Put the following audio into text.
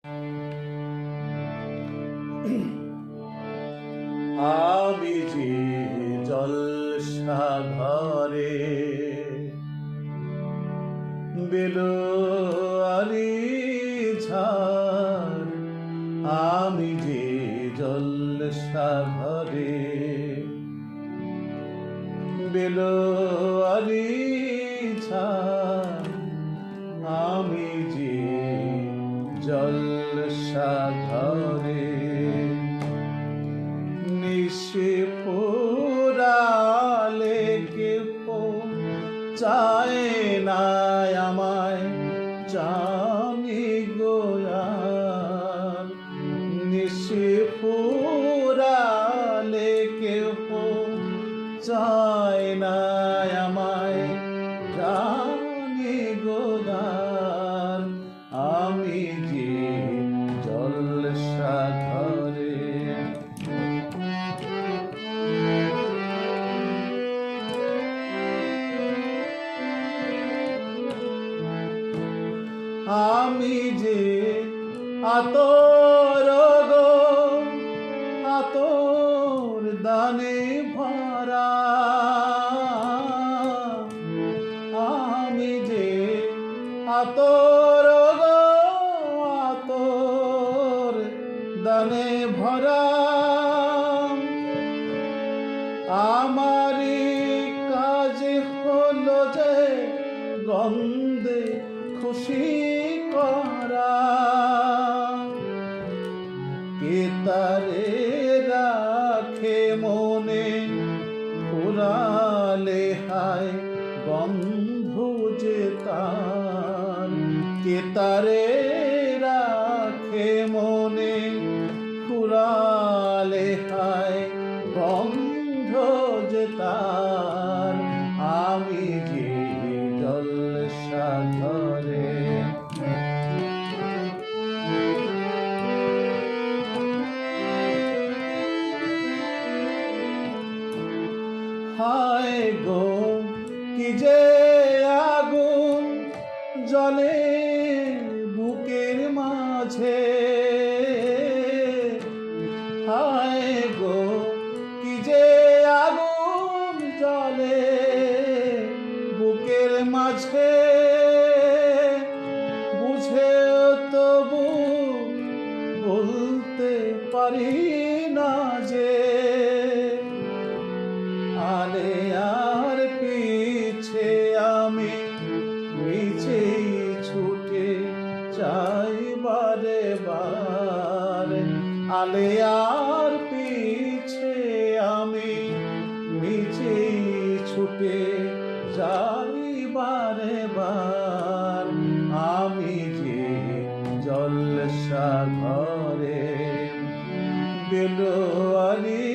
আমি যে জলসা ঘরে বেলোয়ারি ঝাড়, আমি যে জলসা ঘরে বেলোয়ারি ঝাড়, আমি যে জলসা ঘরে নিশে পোড়ালে কেউ চায় না আমায়, জানি গোয়ার নিশে পোড়ালে কেউ চায় না আমায়, জানি গোয়ার আমি যে জলসা ঘরে। আমি যে আতর গো আতর দানে ভরা, আমি যে আতর গো আতর দানে ভরা, আমারই কাজে হলো যে গন্ধে খুশি করা, কে তারে রাখে মনে ফুরালে হায় বন্ধু যে তার, কে তারে রাখে মনে ফুরালে হায় বন্ধু যে তার, আমি যে জলসা ঘরে। হায় গো কি যে আগুন জ্বলে বুকের মাঝে, হায় গো কি যে আগুন জ্বলে বুকের মাঝে, বুঝে তবু বলতে পারি না যে আলে আর পিছে আমি মিছেই ছুটে যাই বারে বার, আলে আর পিছে আমি মিছেই ছুটে যাই বারে বার, আমি যে জলসা ঘরে বেলোয়ারি